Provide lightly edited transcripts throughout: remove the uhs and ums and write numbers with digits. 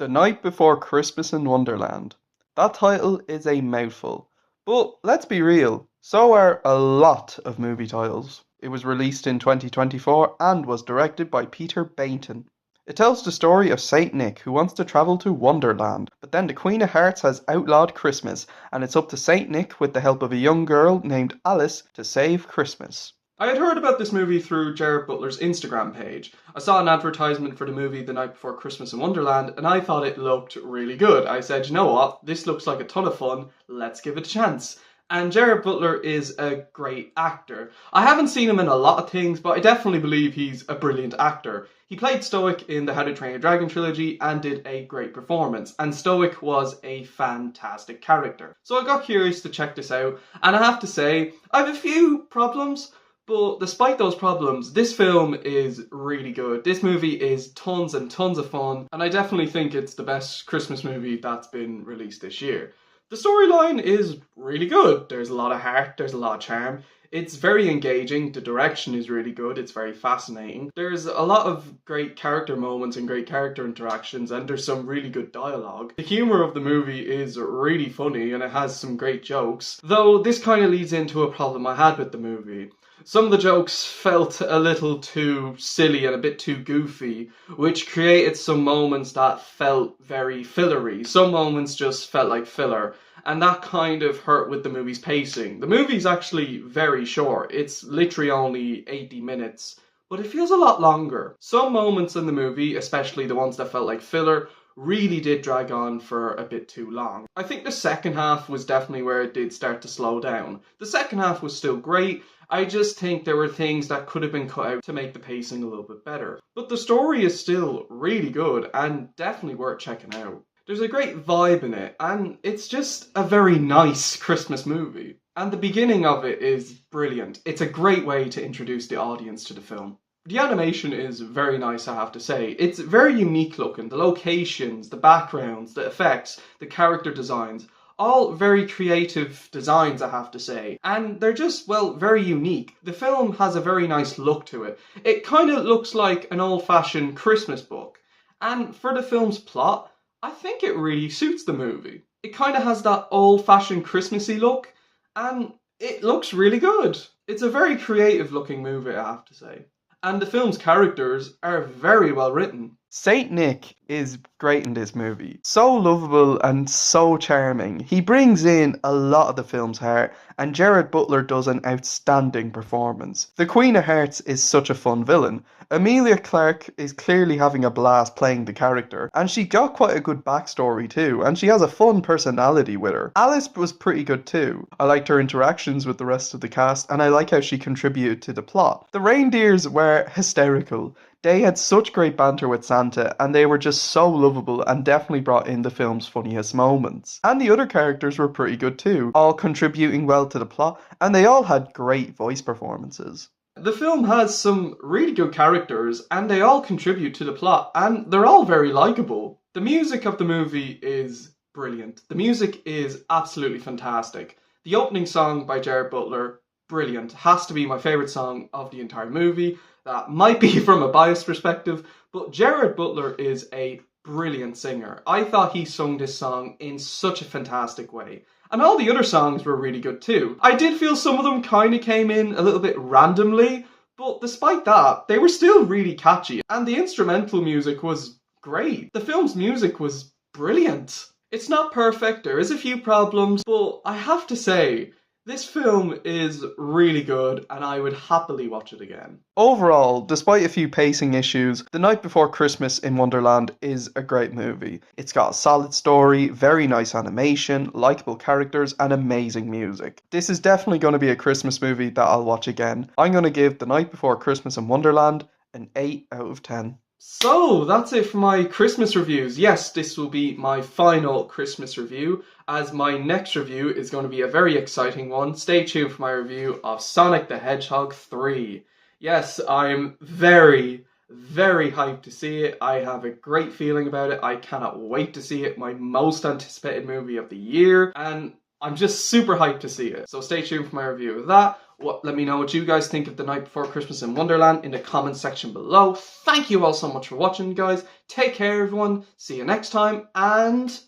The Night Before Christmas in Wonderland. That title is a mouthful. But let's be real, so are a lot of movie titles. It was released in 2024 and was directed by Peter Bainton. It tells the story of Saint Nick who wants to travel to Wonderland, but then the Queen of Hearts has outlawed Christmas, and it's up to Saint Nick with the help of a young girl named Alice to save Christmas. I had heard about this movie through Gerard Butler's Instagram page. I saw an advertisement for the movie The Night Before Christmas in Wonderland and I thought it looked really good. I said, you know what, this looks like a ton of fun, let's give it a chance. And Gerard Butler is a great actor. I haven't seen him in a lot of things, but I definitely believe he's a brilliant actor. He played Stoic in the How to Train Your Dragon trilogy and did a great performance, and Stoic was a fantastic character. So I got curious to check this out, and I have to say, I have a few problems. But despite those problems, this film is really good. This movie is tons and tons of fun, and I definitely think it's the best Christmas movie that's been released this year. The storyline is really good. There's a lot of heart, there's a lot of charm. It's very engaging, the direction is really good, it's very fascinating. There's a lot of great character moments and great character interactions, and there's some really good dialogue. The humour of the movie is really funny, and it has some great jokes. Though this kind of leads into a problem I had with the movie. Some of the jokes felt a little too silly and a bit too goofy, which created some moments that felt very fillery. Some moments just felt like filler, and that kind of hurt with the movie's pacing. The movie's actually very short. It's literally only 80 minutes, but it feels a lot longer. Some moments in the movie, especially the ones that felt like filler, really did drag on for a bit too long. I think the second half was definitely where it did start to slow down. The second half was still great. I just think there were things that could have been cut out to make the pacing a little bit better. But the story is still really good and definitely worth checking out. There's a great vibe in it, and it's just a very nice Christmas movie. And the beginning of it is brilliant. It's a great way to introduce the audience to the film. The animation is very nice, I have to say. It's very unique looking. The locations, the backgrounds, the effects, the character designs, all very creative designs, I have to say. And they're just, well, very unique. The film has a very nice look to it. It kind of looks like an old-fashioned Christmas book. And for the film's plot, I think it really suits the movie. It kind of has that old-fashioned Christmassy look, and it looks really good. It's a very creative looking movie, I have to say. And the film's characters are very well written. Saint Nick is great in this movie. So lovable and so charming. He brings in a lot of the film's heart, and Gerard Butler does an outstanding performance. The Queen of Hearts is such a fun villain. Emilia Clarke is clearly having a blast playing the character, and she got quite a good backstory too, and she has a fun personality with her. Alice was pretty good too. I liked her interactions with the rest of the cast, and I like how she contributed to the plot. The reindeers were hysterical. They had such great banter with Santa, and they were just so lovable and definitely brought in the film's funniest moments. And the other characters were pretty good too, all contributing well to the plot, and they all had great voice performances. The film has some really good characters, and they all contribute to the plot, and they're all very likeable. The music of the movie is brilliant. The music is absolutely fantastic. The opening song by Gerard Butler, brilliant. Has to be my favourite song of the entire movie. That might be from a biased perspective, but Gerard Butler is a brilliant singer. I thought he sung this song in such a fantastic way. And all the other songs were really good too. I did feel some of them kind of came in a little bit randomly, but despite that, they were still really catchy. And the instrumental music was great. The film's music was brilliant. It's not perfect, there is a few problems, but I have to say, this film is really good, and I would happily watch it again. Overall, despite a few pacing issues, The Night Before Christmas in Wonderland is a great movie. It's got a solid story, very nice animation, likeable characters, and amazing music. This is definitely going to be a Christmas movie that I'll watch again. I'm going to give The Night Before Christmas in Wonderland an 8 out of 10. So, that's it for my Christmas reviews. Yes, this will be my final Christmas review, as my next review is going to be a very exciting one. Stay tuned for my review of Sonic the Hedgehog 3. Yes, I'm very, very hyped to see it. I have a great feeling about it. I cannot wait to see it. My most anticipated movie of the year. And I'm just super hyped to see it. So stay tuned for my review of that. Let me know what you guys think of The Night Before Christmas in Wonderland in the comments section below. Thank you all so much for watching, guys. Take care, everyone. See you next time, and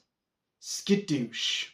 skadoosh.